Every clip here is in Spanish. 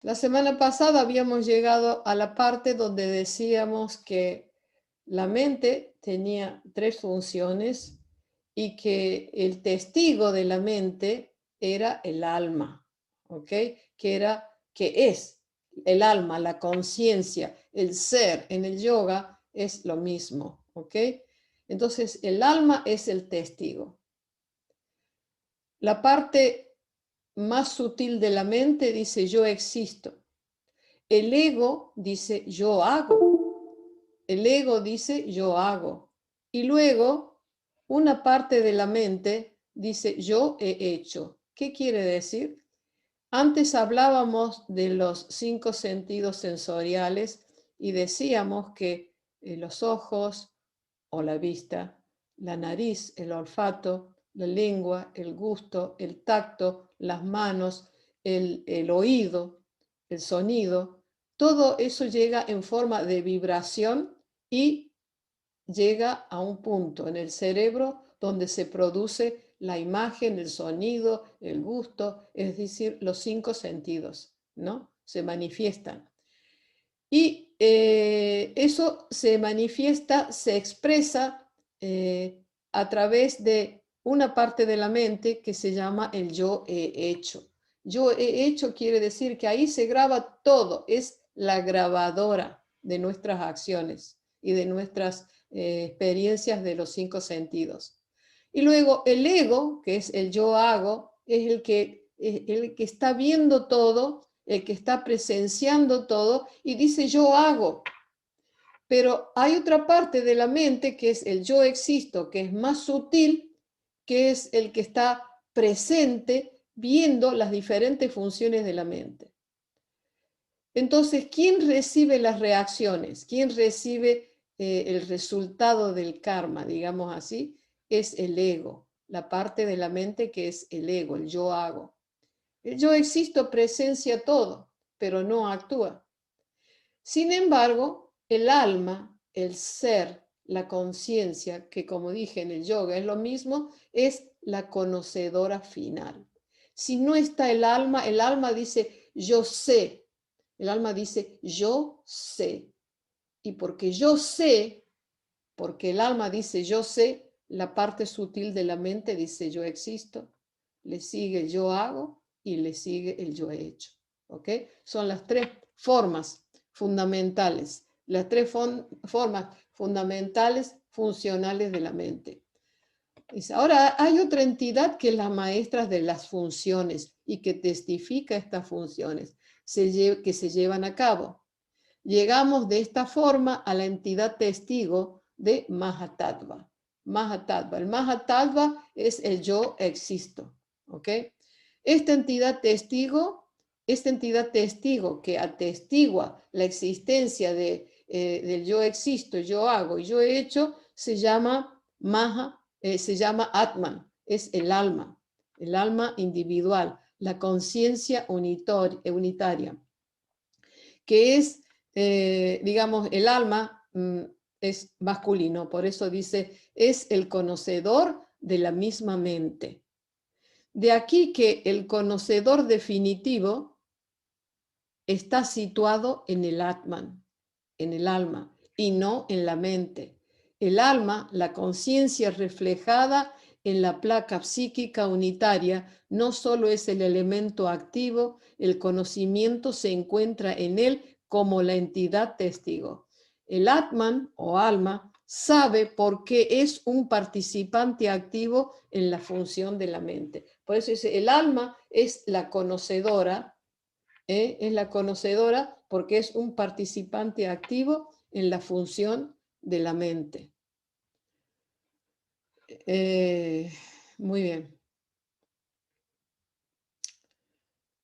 La semana pasada habíamos llegado a la parte donde decíamos que la mente tenía tres funciones y que el testigo de la mente era el alma, ¿ok? Que es el alma, la conciencia, el ser en el yoga es lo mismo, ¿ok? Entonces el alma es el testigo. La parte más sutil de la mente dice yo existo. El ego dice yo hago. El ego dice yo hago. Y luego una parte de la mente dice yo he hecho. ¿Qué quiere decir? Antes hablábamos de los 5 sentidos sensoriales y decíamos que los ojos o la vista, la nariz, el olfato, la lengua, el gusto, el tacto, las manos, el oído, el sonido, todo eso llega en forma de vibración y llega a un punto en el cerebro donde se produce la imagen, el sonido, el gusto, es decir, los 5 sentidos, ¿no? Se manifiestan. Y eso se manifiesta, se expresa a través de una parte de la mente que se llama el yo he hecho. Yo he hecho quiere decir que ahí se graba todo, es la grabadora de nuestras acciones y de nuestras experiencias de los 5 sentidos. Y luego el ego, que es el yo hago, es el que está viendo todo, el que está presenciando todo y dice yo hago. Pero hay otra parte de la mente que es el yo existo, que es más sutil, que es el que está presente viendo las diferentes funciones de la mente. Entonces, ¿quién recibe las reacciones? ¿Quién recibe el resultado del karma, digamos así? Es el ego, la parte de la mente que es el ego, el yo hago. El yo existo presencia todo, pero no actúa. Sin embargo, el alma, el ser, la conciencia, que como dije en el yoga es lo mismo, es la conocedora final. Si no está el alma dice yo sé, el alma dice yo sé. Y porque yo sé, porque el alma dice yo sé, la parte sutil de la mente dice yo existo, le sigue el yo hago y le sigue el yo he hecho. ¿Ok? Son las tres formas fundamentales, las tres formas fundamentales funcionales de la mente. Ahora hay otra entidad que es la maestra de las funciones y que testifica estas funciones que se llevan a cabo. Llegamos de esta forma a la entidad testigo de Mahatattva. Mahatattva. El Mahatattva es el yo existo. ¿Ok? Esta entidad testigo que atestigua la existencia del yo existo, yo hago y yo he hecho, se llama se llama Atman, es el alma individual, la conciencia unitaria, que es, digamos, el alma es masculino, por eso dice, es el conocedor de la misma mente. De aquí que el conocedor definitivo está situado en el Atman, en el alma, y no en la mente. El alma, la conciencia reflejada en la placa psíquica unitaria, no solo es el elemento activo, el conocimiento se encuentra en él como la entidad testigo. El Atman o alma sabe por qué es un participante activo en la función de la mente. Por eso dice, el alma es la conocedora, es la conocedora porque es un participante activo en la función de la mente. Muy bien.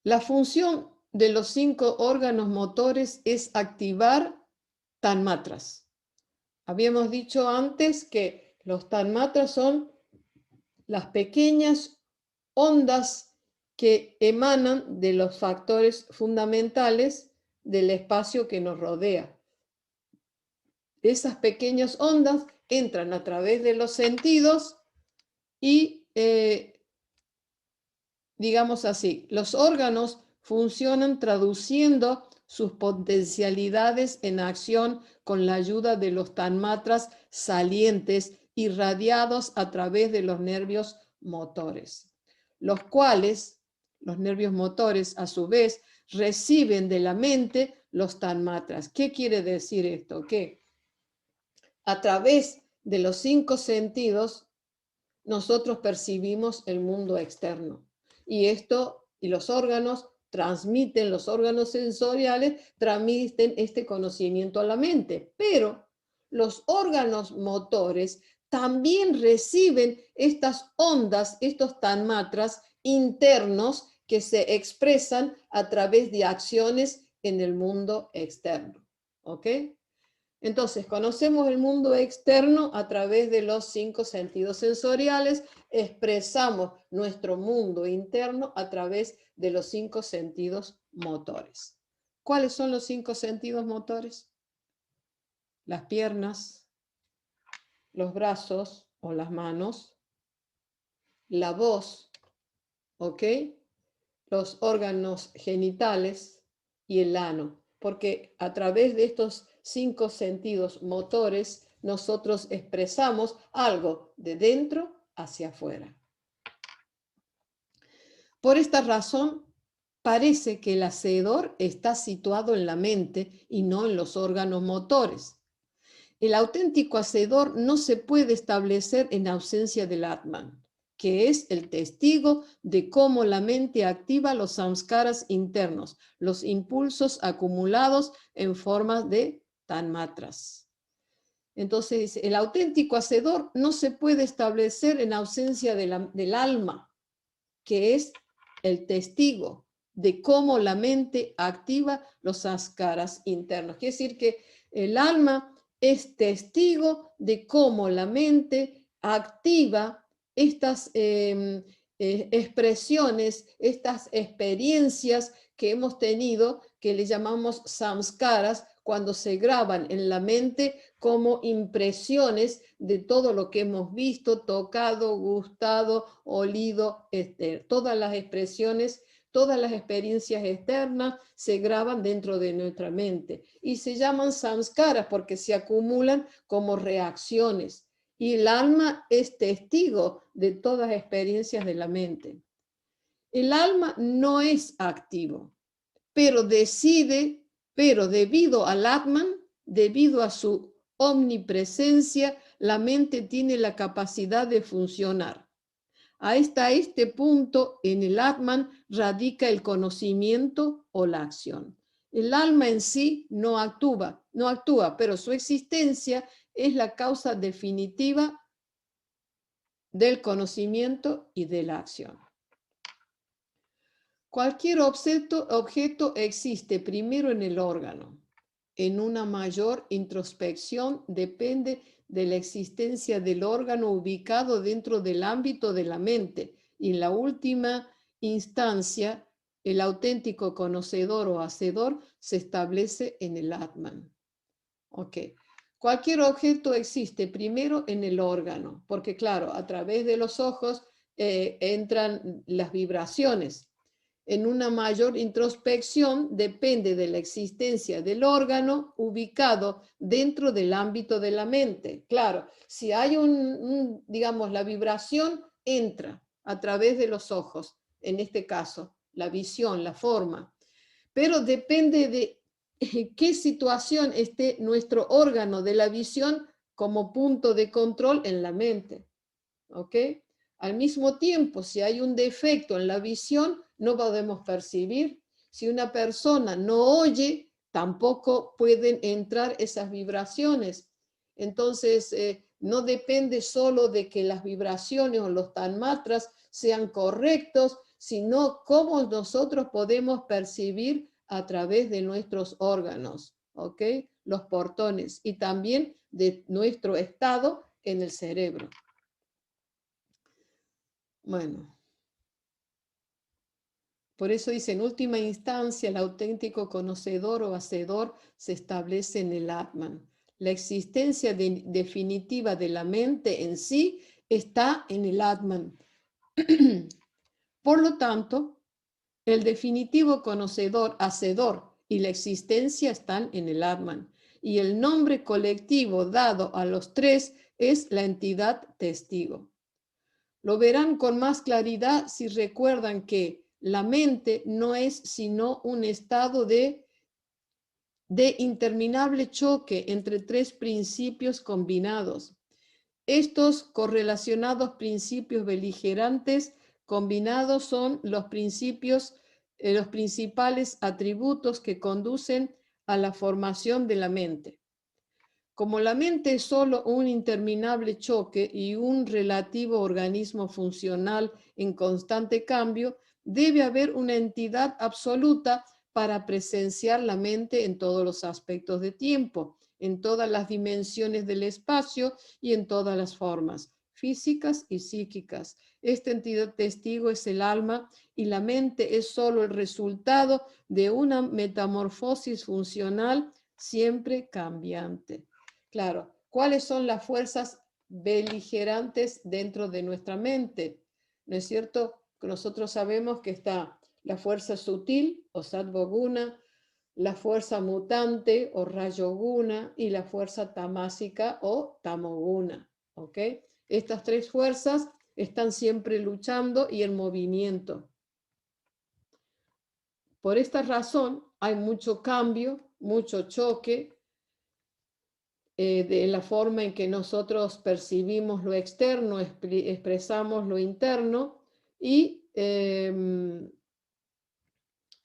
La función de los 5 órganos motores es activar tanmatras. Habíamos dicho antes que los tanmatras son las pequeñas ondas que emanan de los factores fundamentales del espacio que nos rodea. Esas pequeñas ondas entran a través de los sentidos y, digamos así, los órganos funcionan traduciendo sus potencialidades en acción con la ayuda de los tanmatras salientes irradiados a través de los nervios motores, los cuales, los nervios motores, a su vez, reciben de la mente los tanmatras. ¿Qué quiere decir esto? Que a través de los 5 sentidos nosotros percibimos el mundo externo. Y los órganos transmiten, los órganos sensoriales transmiten este conocimiento a la mente. Pero los órganos motores también reciben estas ondas, estos tanmatras internos que se expresan a través de acciones en el mundo externo. ¿Ok? Entonces, conocemos el mundo externo a través de los 5 sentidos sensoriales, expresamos nuestro mundo interno a través de los 5 sentidos motores. ¿Cuáles son los 5 sentidos motores? Las piernas, los brazos o las manos, la voz, ¿ok? Los órganos genitales y el ano, porque a través de estos 5 sentidos motores nosotros expresamos algo de dentro hacia afuera. Por esta razón, parece que el hacedor está situado en la mente y no en los órganos motores. El auténtico hacedor no se puede establecer en ausencia del Atman, que es el testigo de cómo la mente activa los samskaras internos, los impulsos acumulados en forma de tanmatras. Entonces, el auténtico hacedor no se puede establecer en ausencia del alma, que es el testigo de cómo la mente activa los samskaras internos. Quiere decir que el alma es testigo de cómo la mente activa estas expresiones, estas experiencias que hemos tenido, que le llamamos samskaras, cuando se graban en la mente como impresiones de todo lo que hemos visto, tocado, gustado, olido, todas las expresiones, todas las experiencias externas se graban dentro de nuestra mente y se llaman samskaras porque se acumulan como reacciones y el alma es testigo de todas las experiencias de la mente. El alma no es activo, pero debido al Atman, debido a su omnipresencia, la mente tiene la capacidad de funcionar. Hasta este punto en el Atman radica el conocimiento o la acción. El alma en sí no actúa, pero su existencia es la causa definitiva del conocimiento y de la acción. Cualquier objeto existe primero en el órgano. En una mayor introspección depende de la existencia del órgano ubicado dentro del ámbito de la mente y en la última instancia el auténtico conocedor o hacedor se establece en el Atman. Ok. Cualquier objeto existe primero en el órgano, porque claro, a través de los ojos entran las vibraciones. En una mayor introspección depende de la existencia del órgano ubicado dentro del ámbito de la mente. Claro, si hay digamos, la vibración entra a través de los ojos, en este caso, la visión, la forma, pero depende de qué situación esté nuestro órgano de la visión como punto de control en la mente. ¿Ok? Al mismo tiempo, si hay un defecto en la visión, no podemos percibir. Si una persona no oye, tampoco pueden entrar esas vibraciones. Entonces, no depende solo de que las vibraciones o los tanmatras sean correctos, sino cómo nosotros podemos percibir a través de nuestros órganos, ¿ok? Los portones y también de nuestro estado en el cerebro. Bueno, por eso dice, en última instancia, el auténtico conocedor o hacedor se establece en el Atman. La existencia definitiva de la mente en sí está en el Atman. Por lo tanto, El definitivo conocedor, hacedor y la existencia están en el Atman. Y el nombre colectivo dado a los tres es la entidad testigo. Lo verán con más claridad si recuerdan que la mente no es sino un estado de interminable choque entre tres principios combinados. Estos correlacionados principios beligerantes combinados son los principios, los principales atributos que conducen a la formación de la mente. Como la mente es solo un interminable choque y un relativo organismo funcional en constante cambio, debe haber una entidad absoluta para presenciar la mente en todos los aspectos de tiempo, en todas las dimensiones del espacio y en todas las formas, físicas y psíquicas. Esta entidad testigo es el alma y la mente es solo el resultado de una metamorfosis funcional siempre cambiante. Claro, ¿cuáles son las fuerzas beligerantes dentro de nuestra mente? ¿No es cierto? Nosotros sabemos que está la fuerza sutil o sattva-guna, la fuerza mutante o rayo-guna y la fuerza tamásica o tamoguna. ¿Ok? Estas tres fuerzas están siempre luchando y en movimiento. Por esta razón hay mucho cambio, mucho choque, de la forma en que nosotros percibimos lo externo, expresamos lo interno,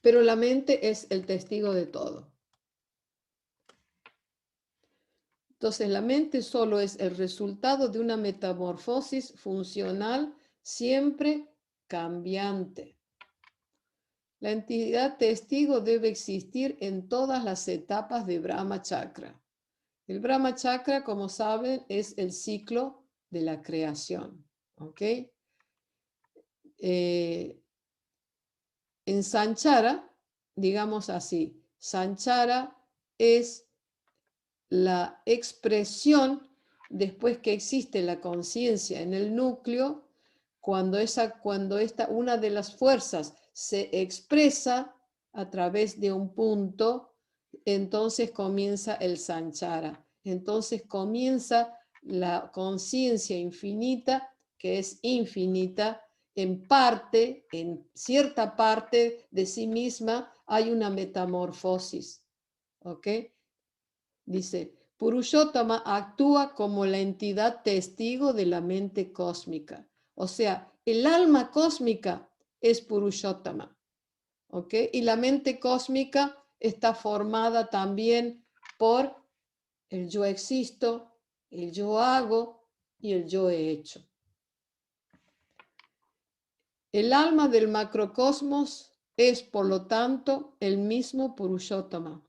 pero la mente es el testigo de todo. Entonces la mente solo es el resultado de una metamorfosis funcional siempre cambiante. La entidad testigo debe existir en todas las etapas de Brahma Chakra. El Brahma Chakra, como saben, es el ciclo de la creación. ¿Ok? En Sanchara, digamos así, Sanchara es la expresión después que existe la conciencia en el núcleo, cuando una de las fuerzas se expresa a través de un punto, entonces comienza el sanchara. Entonces comienza la conciencia infinita, que es infinita, en parte, en cierta parte de sí misma, hay una metamorfosis. ¿Ok? Dice, Purushottama actúa como la entidad testigo de la mente cósmica. O sea, el alma cósmica es Purushottama. ¿Ok? Y la mente cósmica está formada también por el yo existo, el yo hago y el yo he hecho. El alma del macrocosmos es, por lo tanto, el mismo Purushottama.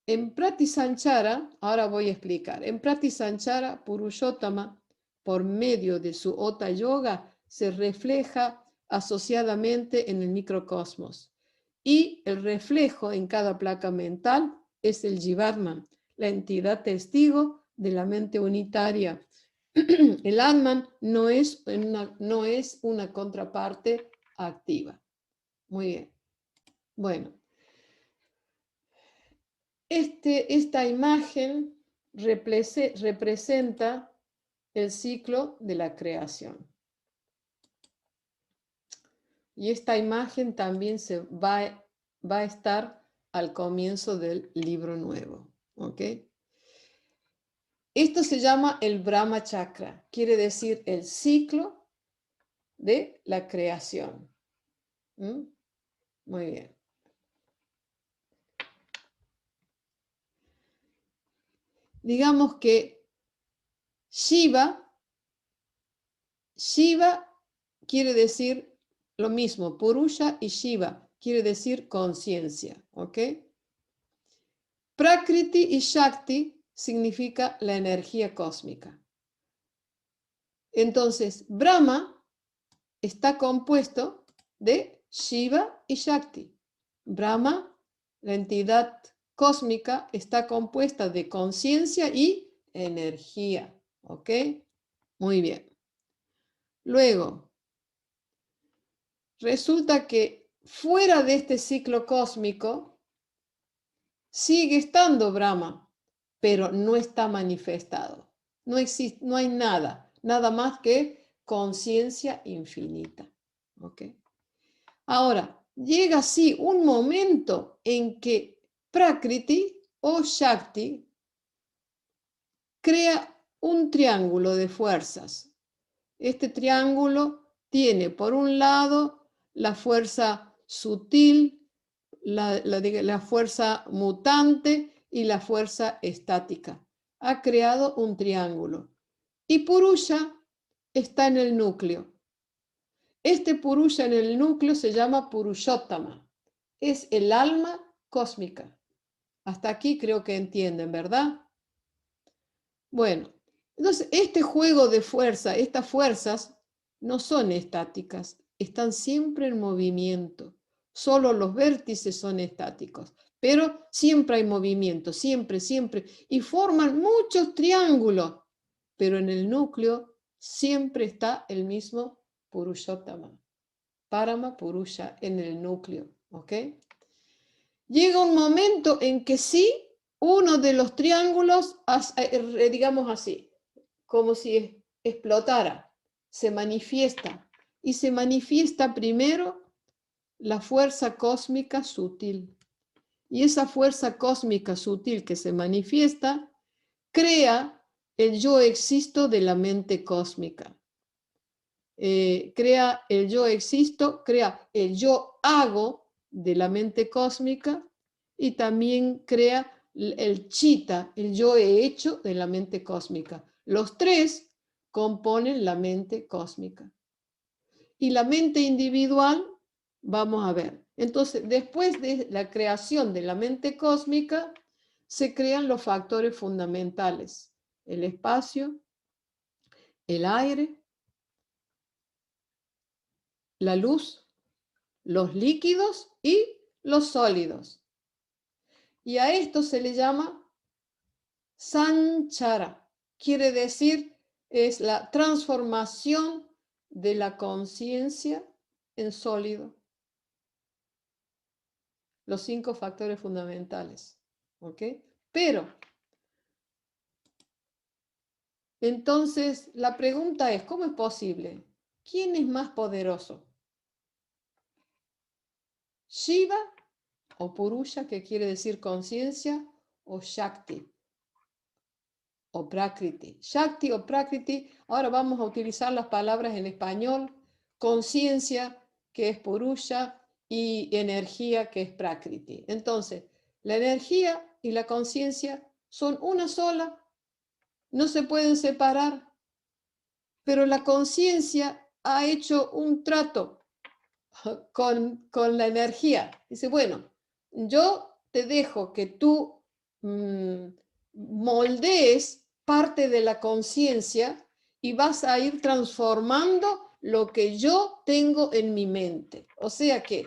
En Pratisanchara, ahora voy a explicar, en Pratisanchara, Purushottama, por medio de su Ota Yoga, se refleja asociadamente en el microcosmos. Y el reflejo en cada placa mental es el Jivatman, la entidad testigo de la mente unitaria. El Atman no es una contraparte activa. Muy bien. Bueno. Esta imagen representa el ciclo de la creación. Y esta imagen también va a estar al comienzo del libro nuevo. ¿Ok? Esto se llama el Brahma Chakra, quiere decir el ciclo de la creación. ¿Mm? Muy bien. Digamos que Shiva quiere decir lo mismo, Purusha y Shiva quiere decir conciencia, ¿ok? Prakriti y Shakti significa la energía cósmica. Entonces, Brahma está compuesto de Shiva y Shakti. Brahma, la entidad cósmica, está compuesta de conciencia y energía, ¿ok? Muy bien. Luego, resulta que fuera de este ciclo cósmico, sigue estando Brahma, pero no está manifestado. No existe, no hay nada, nada más que conciencia infinita. ¿Ok? Ahora, llega así un momento en que Prakriti o Shakti crea un triángulo de fuerzas. Este triángulo tiene por un lado la fuerza sutil, la fuerza mutante y la fuerza estática. Ha creado un triángulo. Y Purusha está en el núcleo. Este Purusha en el núcleo se llama Purushottama. Es el alma cósmica. Hasta aquí creo que entienden, ¿verdad? Bueno, entonces este juego de fuerza, estas fuerzas no son estáticas, están siempre en movimiento. Solo los vértices son estáticos, pero siempre hay movimiento, siempre, siempre, y forman muchos triángulos, pero en el núcleo siempre está el mismo Purushottama, Parama Purusha en el núcleo, ¿ok? Llega un momento en que sí, uno de los triángulos, digamos así, como si explotara, se manifiesta. Y se manifiesta primero la fuerza cósmica sutil. Y esa fuerza cósmica sutil que se manifiesta crea el yo existo de la mente cósmica. Crea el yo existo, crea el yo hago de la mente cósmica y también crea el chita, el yo he hecho de la mente cósmica. Los tres componen la mente cósmica. Y la mente individual, vamos a ver. Entonces, después de la creación de la mente cósmica, se crean los factores fundamentales: el espacio, el aire, la luz, los líquidos y los sólidos. Y a esto se le llama sanchara. Quiere decir, es la transformación de la conciencia en sólido. Los 5 factores fundamentales. ¿Ok? Pero, entonces, la pregunta es, ¿cómo es posible? ¿Quién es más poderoso? ¿Shiva o Purusha, que quiere decir conciencia, o Shakti o Prakriti? Shakti o Prakriti, ahora vamos a utilizar las palabras en español: conciencia, que es Purusha, y energía, que es Prakriti. Entonces, la energía y la conciencia son una sola, no se pueden separar, pero la conciencia ha hecho un trato con la energía. Dice, bueno, yo te dejo que tú moldees parte de la conciencia y vas a ir transformando lo que yo tengo en mi mente. O sea que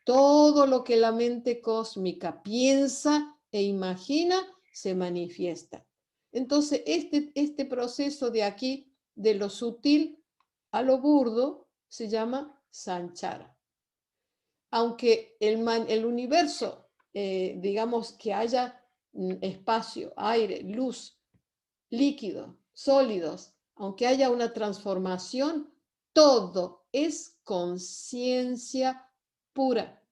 todo lo que la mente cósmica piensa e imagina se manifiesta. Entonces, este proceso de aquí, de lo sutil a lo burdo, se llama sanchara. Aunque el universo, digamos que haya espacio, aire, luz, líquido, sólidos, aunque haya una transformación, todo es conciencia pura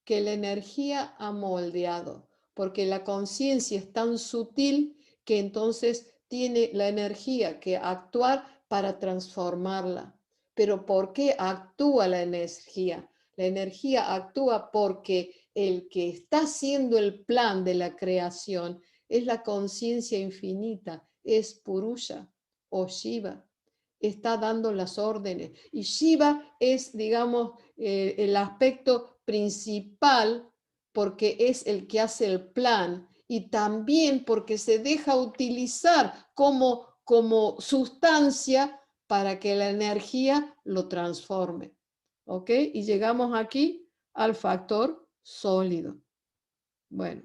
que la energía ha moldeado, porque la conciencia es tan sutil que entonces tiene la energía que actuar para transformarla. Pero ¿por qué actúa la energía? La energía actúa porque el que está haciendo el plan de la creación es la conciencia infinita, es Purusha o Shiva. Está dando las órdenes. Y Shiva es, digamos, el aspecto principal porque es el que hace el plan y también porque se deja utilizar como sustancia para que la energía lo transforme. ¿Ok? Y llegamos aquí al factor sólido. Bueno,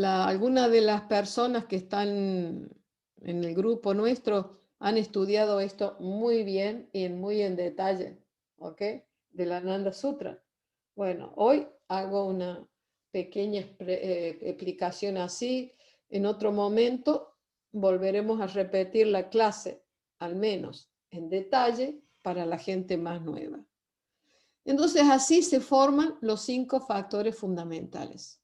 algunas de las personas que están en el grupo nuestro han estudiado esto muy bien y muy en detalle. ¿Ok? del Ananda Sutra. Bueno, hoy hago una pequeña explicación así. En otro momento volveremos a repetir la clase, al menos en detalle, para la gente más nueva. Entonces, así se forman los 5 factores fundamentales.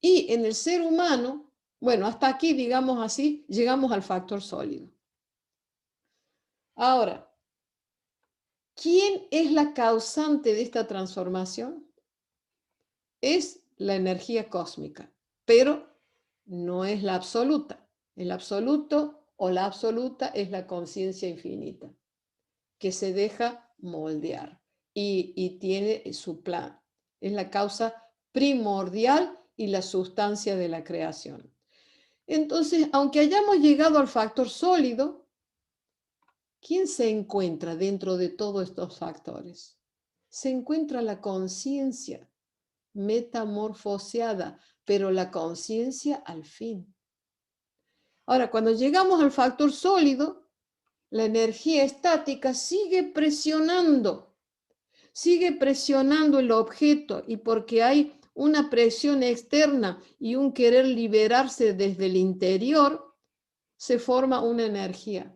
Y en el ser humano, bueno, hasta aquí, digamos así, llegamos al factor sólido. Ahora, ¿quién es la causante de esta transformación? Es la energía cósmica, pero no es la absoluta. El absoluto o la absoluta es la conciencia infinita, que se deja moldear y tiene su plan. Es la causa primordial y la sustancia de la creación. Entonces, aunque hayamos llegado al factor sólido, ¿quién se encuentra dentro de todos estos factores? Se encuentra la conciencia metamorfoseada, pero la conciencia al fin. Ahora, cuando llegamos al factor sólido, la energía estática sigue presionando el objeto, y porque hay una presión externa y un querer liberarse desde el interior, se forma una energía.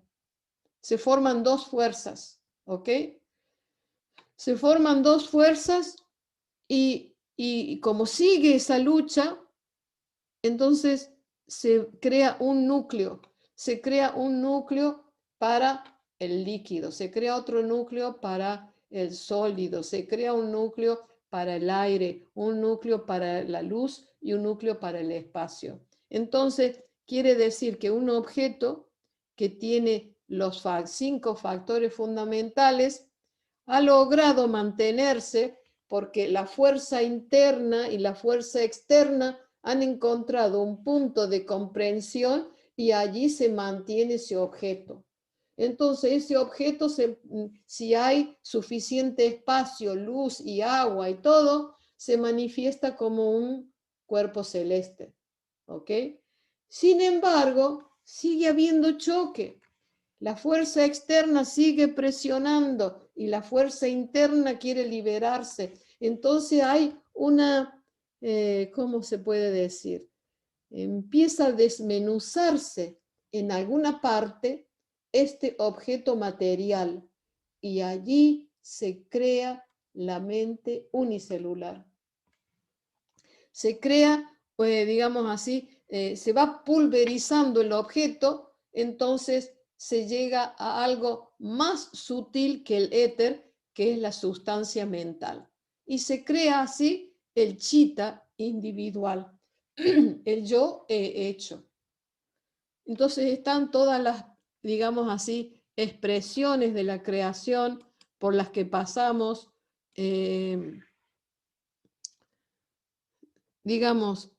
Se forman 2 fuerzas, ¿ok? Se forman 2 fuerzas y como sigue esa lucha, entonces se crea un núcleo para el líquido, se crea otro núcleo para el sólido, se crea un núcleo para el aire, un núcleo para la luz y un núcleo para el espacio. Entonces, quiere decir que un objeto que tiene los 5 factores fundamentales ha logrado mantenerse porque la fuerza interna y la fuerza externa han encontrado un punto de comprensión y allí se mantiene ese objeto. Entonces, ese objeto, si hay suficiente espacio, luz y agua y todo, se manifiesta como un cuerpo celeste. ¿Ok? Sin embargo, sigue habiendo choque. La fuerza externa sigue presionando y la fuerza interna quiere liberarse. Entonces hay una, ¿cómo se puede decir? Empieza a desmenuzarse en alguna parte este objeto material y allí se crea la mente unicelular. Se crea, digamos así, se va pulverizando el objeto, entonces se llega a algo más sutil que el éter, que es la sustancia mental. Y se crea así el chitta individual, el yo he hecho. Entonces están todas las, digamos así, expresiones de la creación por las que pasamos, digamos,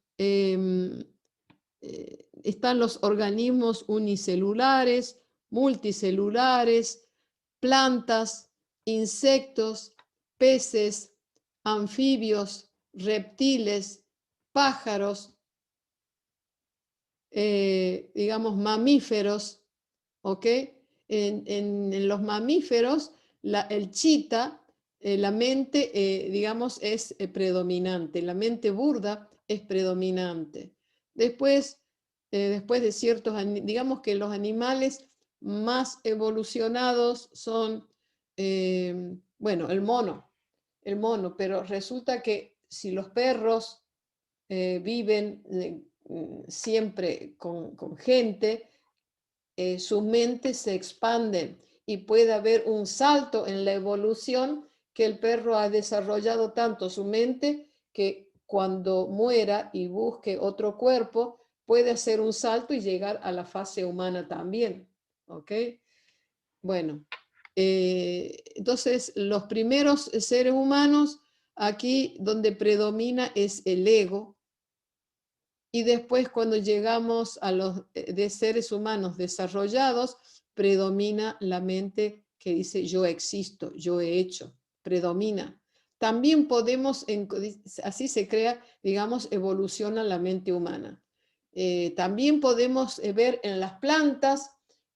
están los organismos unicelulares, multicelulares, plantas, insectos, peces, anfibios, reptiles, pájaros, digamos, mamíferos, ¿ok? En los mamíferos, el chitta, la mente, digamos, es predominante, la mente burda es predominante. Después de ciertos, digamos que los animales más evolucionados son, bueno, el mono, pero resulta que si los perros viven siempre con gente, sus mentes se expanden y puede haber un salto en la evolución que el perro ha desarrollado tanto su mente que cuando muera y busque otro cuerpo, puede hacer un salto y llegar a la fase humana también. ¿Ok? Bueno, entonces los primeros seres humanos, aquí donde predomina es el ego, y después cuando llegamos a los de seres humanos desarrollados, predomina la mente que dice yo existo, yo he hecho, predomina. También podemos, así se crea, digamos, evoluciona la mente humana. También podemos ver en las plantas,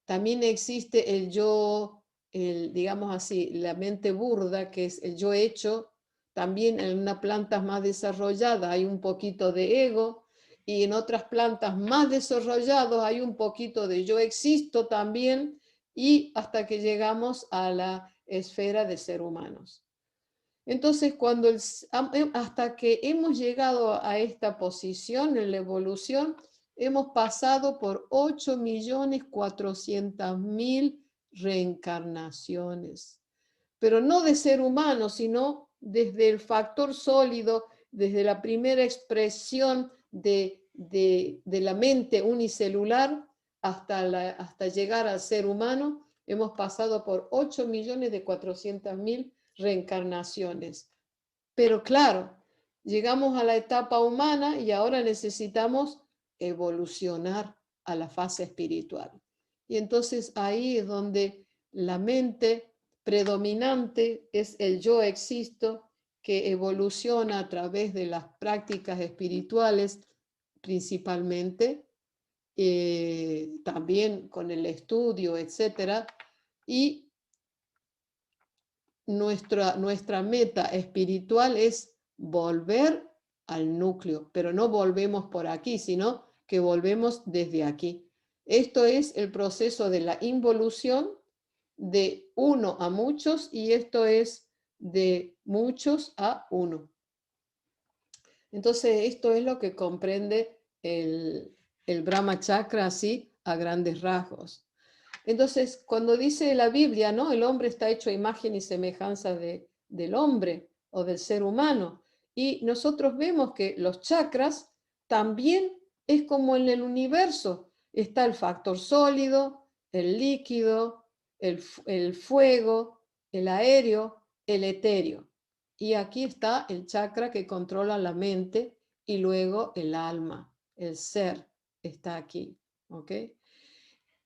también existe el yo digamos así, la mente burda, que es el yo hecho. También en unas plantas más desarrolladas hay un poquito de ego, y en otras plantas más desarrolladas hay un poquito de yo existo también, y hasta que llegamos a la esfera de ser humanos. Entonces, hasta que hemos llegado a esta posición en la evolución, hemos pasado por 8.400.000 reencarnaciones, pero no de ser humano, sino desde el factor sólido, desde la primera expresión de la mente unicelular hasta llegar al ser humano. Hemos pasado por 8.400.000 reencarnaciones. Pero claro, llegamos a la etapa humana y ahora necesitamos evolucionar a la fase espiritual. Y entonces ahí es donde la mente predominante es el yo existo, que evoluciona a través de las prácticas espirituales principalmente, también con el estudio, etcétera. Y nuestra meta espiritual es volver al núcleo, pero no volvemos por aquí, sino que volvemos desde aquí. Esto es el proceso de la involución de uno a muchos, y esto es de muchos a uno. Entonces, esto es lo que comprende el Brahma Chakra así a grandes rasgos. Entonces, cuando dice la Biblia, ¿no? El hombre está hecho a imagen y semejanza del hombre o del ser humano. Y nosotros vemos que los chakras también es como en el universo. Está el factor sólido, el líquido, el fuego, el aéreo, el etéreo. Y aquí está el chakra que controla la mente, y luego el alma, el ser, está aquí. ¿Ok?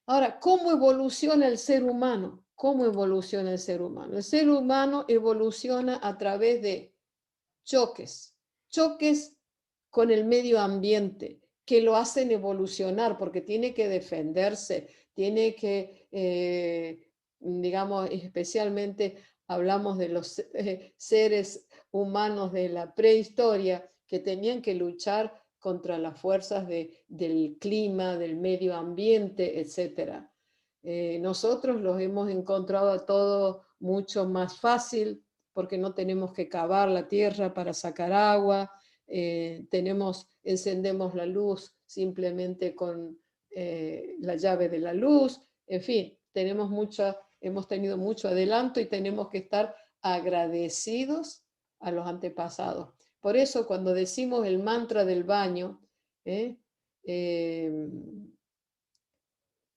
Ahora, ¿cómo evoluciona el ser humano? ¿Cómo evoluciona el ser humano? El ser humano evoluciona a través de choques con el medio ambiente, que lo hacen evolucionar porque tiene que defenderse, tiene que, digamos, especialmente hablamos de los seres humanos de la prehistoria, que tenían que luchar contra las fuerzas del clima, del medio ambiente, etc. Nosotros los hemos encontrado todo mucho más fácil, porque no tenemos que cavar la tierra para sacar agua, encendemos la luz simplemente con la llave de la luz, en fin, hemos tenido mucho adelanto y tenemos que estar agradecidos a los antepasados. Por eso cuando decimos el mantra del baño,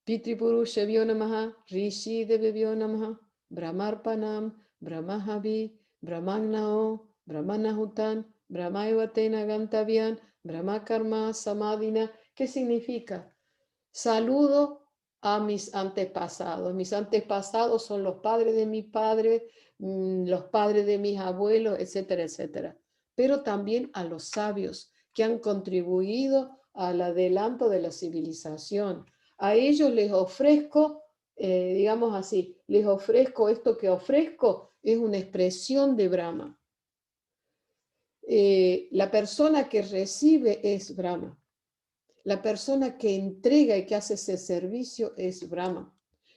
Pitripurushabhyo namaha, Rishi Devebhyo namaha, Brahmarpanam, Brahmahavi, Brahmagnao, Brahmanahutan, Brahmaivatena Gantavian, Brahmakarma Samadhina. ¿Qué significa? Saludo a mis antepasados. Mis antepasados son los padres de mi padre, los padres de mis abuelos, etcétera, etcétera. Pero también a los sabios que han contribuido al adelanto de la civilización. A ellos les ofrezco, digamos así, les ofrezco esto que ofrezco, es una expresión de Brahma. La persona que recibe es Brahma. La persona que entrega y que hace ese servicio es Brahma.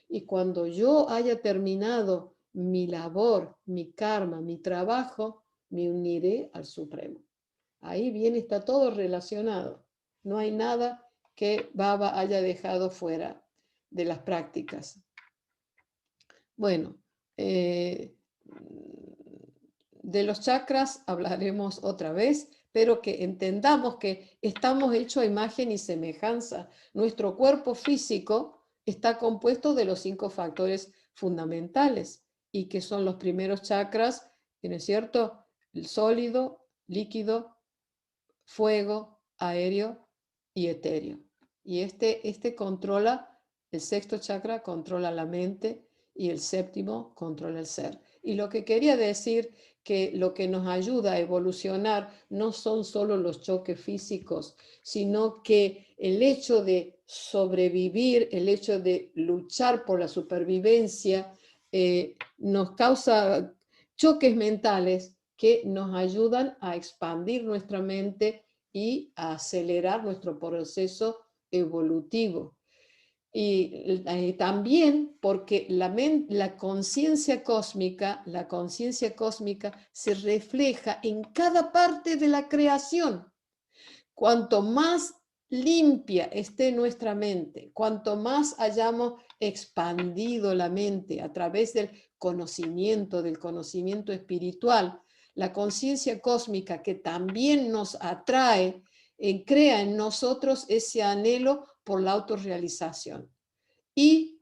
Y cuando yo haya terminado mi labor, mi karma, mi trabajo, me uniré al Supremo. Ahí bien está todo relacionado. No hay nada que Baba haya dejado fuera de las prácticas. Bueno, de los chakras hablaremos otra vez, pero que entendamos que estamos hechos a imagen y semejanza. Nuestro cuerpo físico está compuesto de los 5 factores fundamentales, y que son los primeros chakras, ¿no es cierto? El sólido, líquido, fuego, aéreo y etéreo. Y este controla, el sexto chakra controla la mente, y el séptimo controla el ser. Y lo que quería decir, que lo que nos ayuda a evolucionar no son solo los choques físicos, sino que el hecho de sobrevivir, el hecho de luchar por la supervivencia, nos causa choques mentales que nos ayudan a expandir nuestra mente y a acelerar nuestro proceso evolutivo. Y también porque la conciencia cósmica se refleja en cada parte de la creación. Cuanto más limpia esté nuestra mente, cuanto más hayamos expandido la mente a través del conocimiento espiritual, la conciencia cósmica que también nos atrae, crea en nosotros ese anhelo por la autorrealización. Y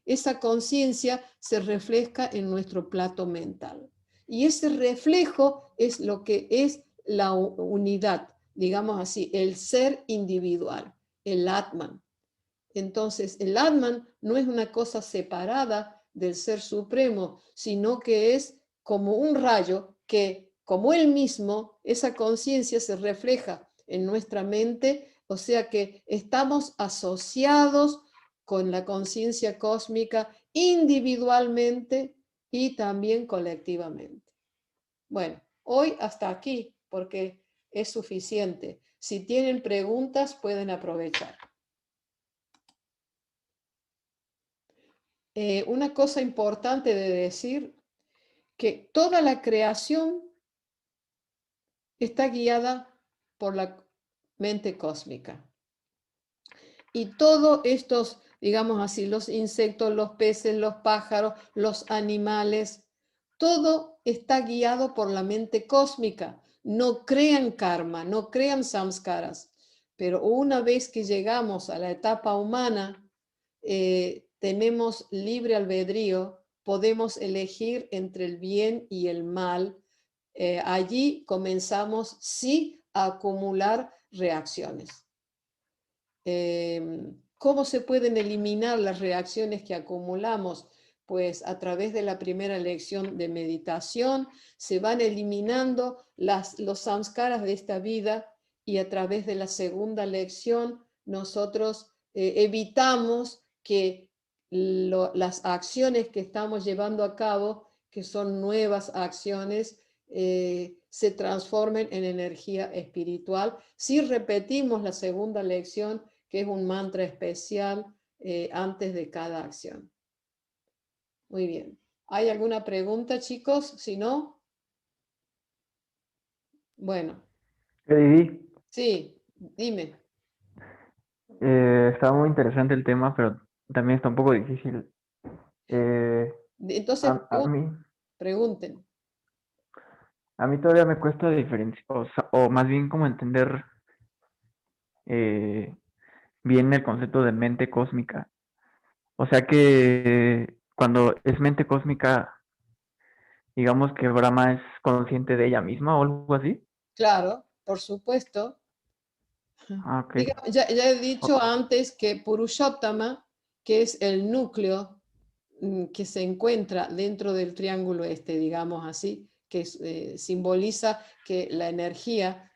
esa conciencia se refleja en nuestro plato mental. Y ese reflejo es lo que es la unidad, digamos así, el ser individual, el Atman. Entonces, el Atman no es una cosa separada del Ser Supremo, sino que es como un rayo que, como él mismo, esa conciencia se refleja en nuestra mente, o sea que estamos asociados con la conciencia cósmica individualmente y también colectivamente. Bueno, hoy hasta aquí, porque es suficiente. Si tienen preguntas, pueden aprovechar. Una cosa importante de decir, que toda la creación está guiada por la mente cósmica. Y todos estos, digamos así, los insectos, los peces, los pájaros, los animales, todo está guiado por la mente cósmica. No crean karma, no crean samskaras. Pero una vez que llegamos a la etapa humana, tenemos libre albedrío, podemos elegir entre el bien y el mal. Allí comenzamos sí a acumular reacciones. ¿Cómo se pueden eliminar las reacciones que acumulamos? Pues a través de la primera lección de meditación se van eliminando los samskaras de esta vida, y a través de la segunda lección nosotros evitamos que las acciones que estamos llevando a cabo, que son nuevas acciones, se transformen en energía espiritual. Si repetimos la segunda lección, que es un mantra especial antes de cada acción. Muy bien. ¿Hay alguna pregunta, chicos? Si no, bueno. Vivi, Sí, dime. está muy interesante el tema, pero también está un poco difícil. Eh, Entonces, a mí, pregunten. a mí todavía me cuesta diferenciar, o más bien como entender eh, bien el concepto de mente cósmica. O sea que cuando es mente cósmica, digamos que Brahma es consciente de ella misma o algo así. Claro, por supuesto. Ah, ok. Ya he dicho O- antes que Purushottama, que es el núcleo que se encuentra dentro del triángulo este, digamos así, que simboliza que la energía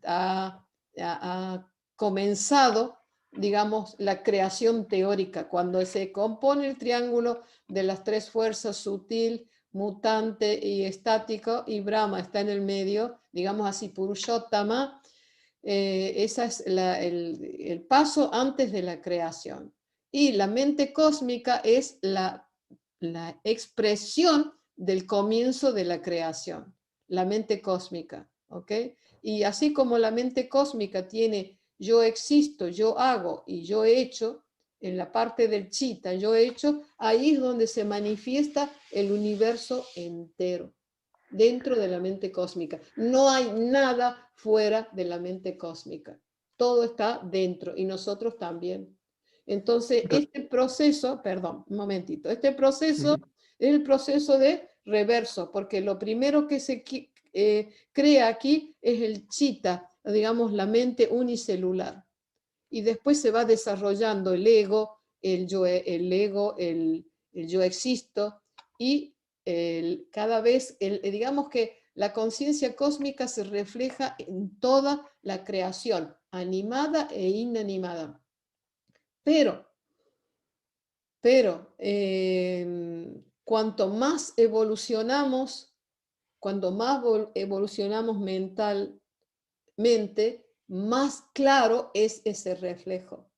ha comenzado, digamos, la creación teórica. Cuando se compone el triángulo de las tres fuerzas, sutil, mutante y estático, y Brahma está en el medio, digamos así, Purushottama, ese es el paso antes de la creación. Y la mente cósmica es la expresión del comienzo de la creación, la mente cósmica, ¿ok? Y así como la mente cósmica tiene yo existo, yo hago y yo he hecho, en la parte del chita, yo he hecho, ahí es donde se manifiesta el universo entero, dentro de la mente cósmica. No hay nada fuera de la mente cósmica. Todo está dentro y nosotros también. Entonces, Ento- este proceso, perdón, un momentito, este sí, proceso sí. es el proceso de reverso, porque lo primero que se crea aquí es el chita, digamos, la mente unicelular. Y después se va desarrollando el ego, el yo existo, y cada vez, digamos que la conciencia cósmica se refleja en toda la creación, animada e inanimada. Pero Pero cuanto más evolucionamos, mentalmente, más claro es ese reflejo,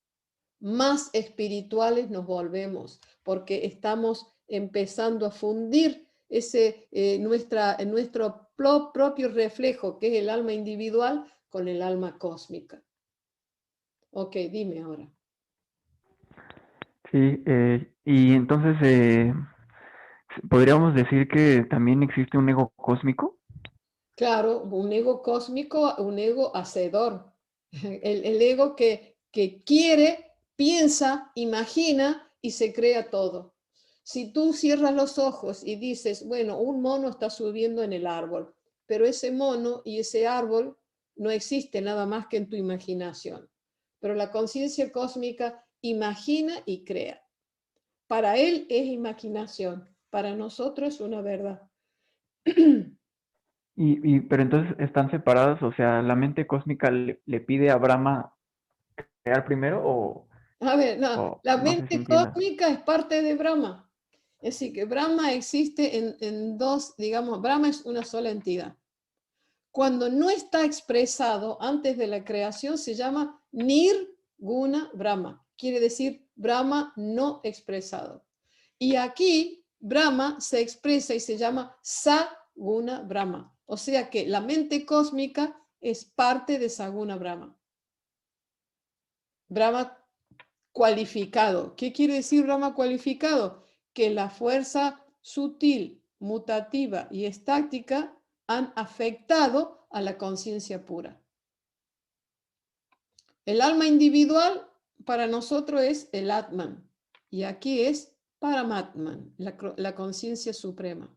más espirituales nos volvemos, porque estamos empezando a fundir nuestro propio reflejo, que es el alma individual, con el alma cósmica. Ok, dime ahora. Sí, y entonces podríamos decir que también existe un ego cósmico. Claro, un ego cósmico, un ego hacedor, el ego que quiere, piensa, imagina y se crea todo. Si tú cierras los ojos y dices, bueno, un mono está subiendo en el árbol, pero ese mono y ese árbol no existe nada más que en tu imaginación. Pero la conciencia cósmica imagina y crea. Para él es imaginación, para nosotros es una verdad. Pero entonces están separados, o sea, la mente cósmica le pide a Brahma crear primero A ver, no, la o no sé si mente entienda. cósmica es parte de Brahma. Es decir, que Brahma existe en dos, digamos, Brahma es una sola entidad. Cuando no está expresado antes de la creación se llama Nirguna Brahma. Quiere decir Brahma no expresado. Y aquí Brahma se expresa y se llama Saguna Brahma. O sea que la mente cósmica es parte de Saguna Brahma. Brahma cualificado. ¿Qué quiere decir Brahma cualificado? Que la fuerza sutil, mutativa y estática han afectado a la conciencia pura. El alma individual para nosotros es el Atman y aquí es Paramatman, la conciencia suprema.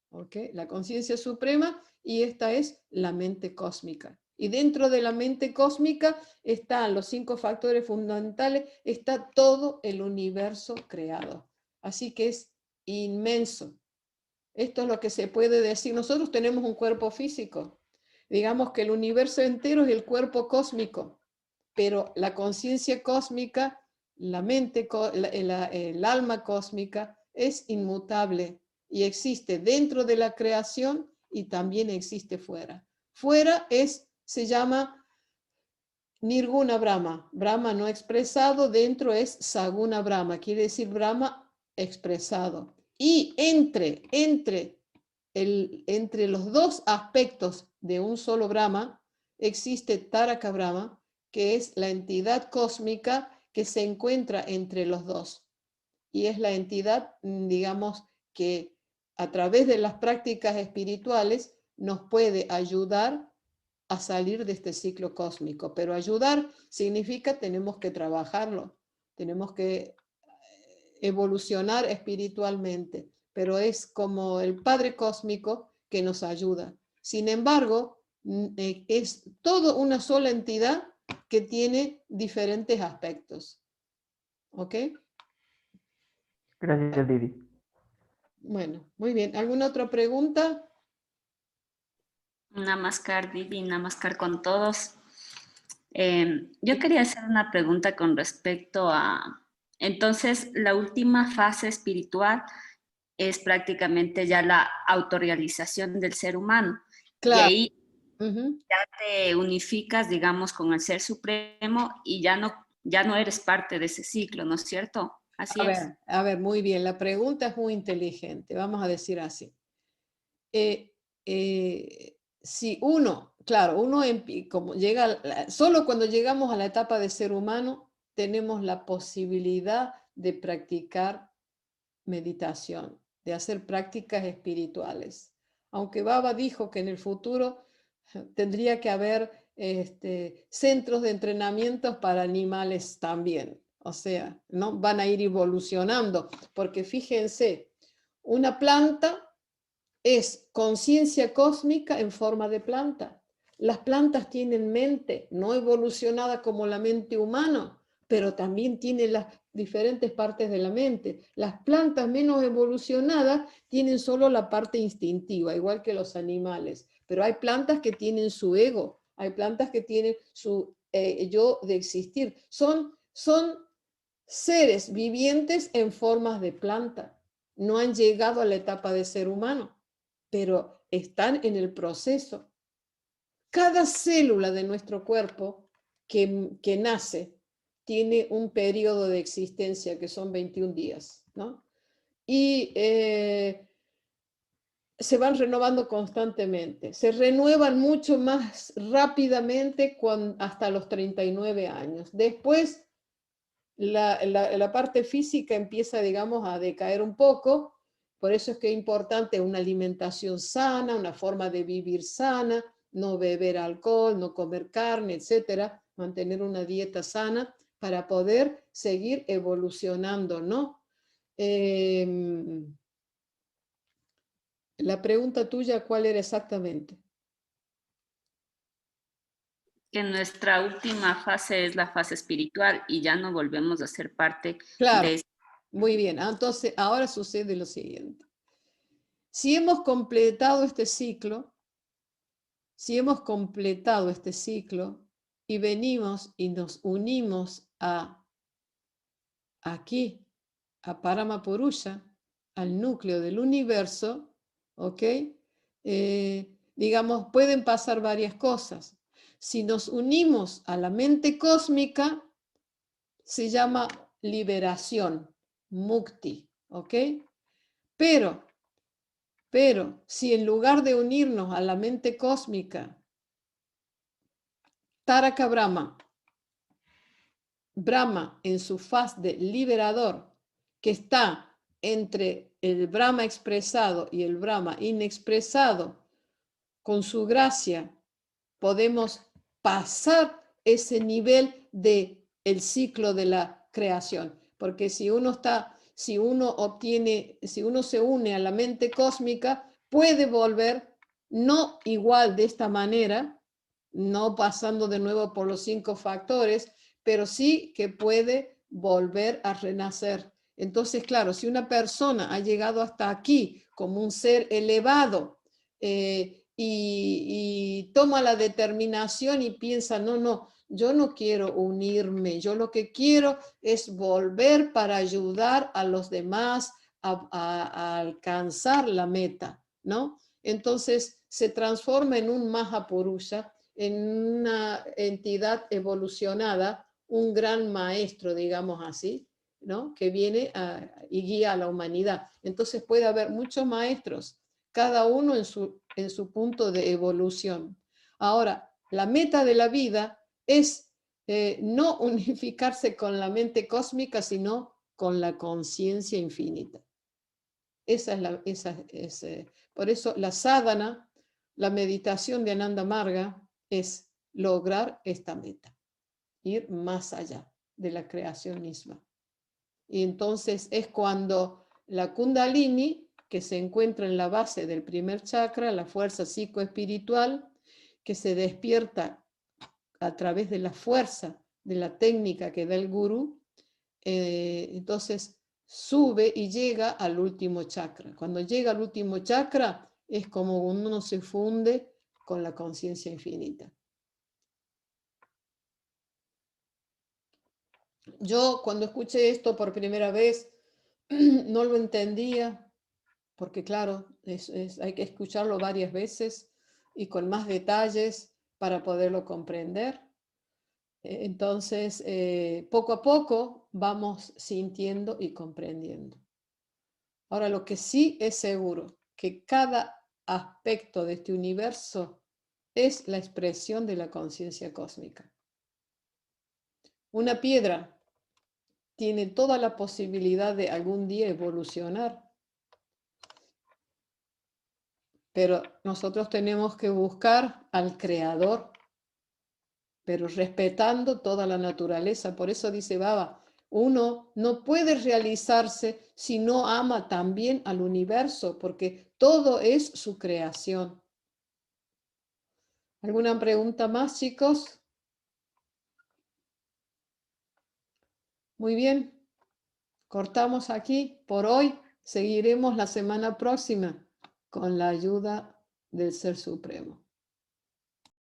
¿Okay? La conciencia suprema y esta es la mente cósmica. Y dentro de la mente cósmica están los 5 factores fundamentales, está todo el universo creado. Así que es inmenso. Esto es lo que se puede decir. Nosotros tenemos un cuerpo físico. Digamos que el universo entero es el cuerpo cósmico, pero la conciencia cósmica, la mente, el alma cósmica es inmutable y existe dentro de la creación y también existe fuera. Fuera se llama Nirguna Brahma, Brahma no expresado, dentro es Saguna Brahma, quiere decir Brahma expresado. Y entre los dos aspectos de un solo Brahma existe Taraka Brahma, que es la entidad cósmica que se encuentra entre los dos. Y es la entidad, digamos, que a través de las prácticas espirituales nos puede ayudar a salir de este ciclo cósmico. Pero ayudar significa tenemos que trabajarlo, tenemos que evolucionar espiritualmente, pero es como el Padre Cósmico que nos ayuda. Sin embargo, es toda una sola entidad que tiene diferentes aspectos. ¿Ok? Gracias, Didi. Bueno, muy bien. ¿Alguna otra pregunta? Namaskar, Didi, Namaskar con todos. Yo quería hacer una pregunta con respecto a, entonces, la última fase espiritual es prácticamente ya la autorrealización del ser humano. Y Claro. ahí ya te unificas, digamos, con el Ser Supremo y ya no eres parte de ese ciclo, ¿no es cierto? Así es. A ver, muy bien. La pregunta es muy inteligente, vamos a decir así. Si uno, claro, como solo cuando llegamos a la etapa de ser humano, tenemos la posibilidad de practicar meditación, de hacer prácticas espirituales. Aunque Baba dijo que en el futuro tendría que haber centros de entrenamientos para animales también. O sea, ¿no? Van a ir evolucionando, porque fíjense, una planta es conciencia cósmica en forma de planta. Las plantas tienen mente, no evolucionada como la mente humana, pero también tienen las diferentes partes de la mente. Las plantas menos evolucionadas tienen solo la parte instintiva, igual que los animales, pero hay plantas que tienen su ego, hay plantas que tienen su yo de existir. Son seres vivientes en formas de planta. No han llegado a la etapa de ser humano, pero están en el proceso. Cada célula de nuestro cuerpo que nace tiene un periodo de existencia que son 21 días, ¿no? Y se van renovando constantemente. Se renuevan mucho más rápidamente hasta los 39 años. Después, la parte física empieza, digamos, a decaer un poco. Por eso es que es importante una alimentación sana, una forma de vivir sana, no beber alcohol, no comer carne, etcétera, mantener una dieta sana para poder seguir evolucionando, ¿no? La pregunta tuya, ¿cuál era exactamente? Que nuestra última fase es la fase espiritual y ya no volvemos a ser parte Claro, de... muy bien. Entonces, ahora sucede lo siguiente. Si hemos completado este ciclo, y venimos y nos unimos aquí, a Paramapurusha, al núcleo del universo, ¿ok? Digamos, pueden pasar varias cosas. Si nos unimos a la mente cósmica, se llama liberación, mukti, ¿ok? Pero si en lugar de unirnos a la mente cósmica, Taraka Brahma en su faz de liberador, que está entre el Brahma expresado y el Brahma inexpresado, con su gracia podemos pasar ese nivel de el ciclo de la creación, porque si uno se une a la mente cósmica, puede volver no igual de esta manera, no pasando de nuevo por los 5 factores, pero sí que puede volver a renacer. Entonces, claro, si una persona ha llegado hasta aquí como un ser elevado, y toma la determinación y piensa, no, yo no quiero unirme, yo lo que quiero es volver para ayudar a los demás a alcanzar la meta, ¿no? Entonces se transforma en un Mahapurusha, en una entidad evolucionada, un gran maestro, digamos así, ¿no? Que viene y guía a la humanidad. Entonces puede haber muchos maestros, cada uno en su punto de evolución. Ahora, la meta de la vida es no unificarse con la mente cósmica, sino con la conciencia infinita. Por eso la sadhana, la meditación de Ananda Marga, es lograr esta meta, ir más allá de la creación misma. Y entonces es cuando la Kundalini, que se encuentra en la base del primer chakra, la fuerza psicoespiritual, que se despierta a través de la fuerza de la técnica que da el gurú, entonces sube y llega al último chakra. Cuando llega al último chakra es como uno se funde con la conciencia infinita. Yo cuando escuché esto por primera vez no lo entendía, porque claro, hay que escucharlo varias veces y con más detalles para poderlo comprender. Entonces, poco a poco vamos sintiendo y comprendiendo. Ahora, lo que sí es seguro, que cada aspecto de este universo es la expresión de la conciencia cósmica. Una piedra tiene toda la posibilidad de algún día evolucionar, pero nosotros tenemos que buscar al creador, pero respetando toda la naturaleza. Por eso dice Baba, uno no puede realizarse si no ama también al universo, porque todo es su creación. ¿Alguna pregunta más, chicos? Muy bien, cortamos aquí por hoy. Seguiremos la semana próxima con la ayuda del Ser Supremo.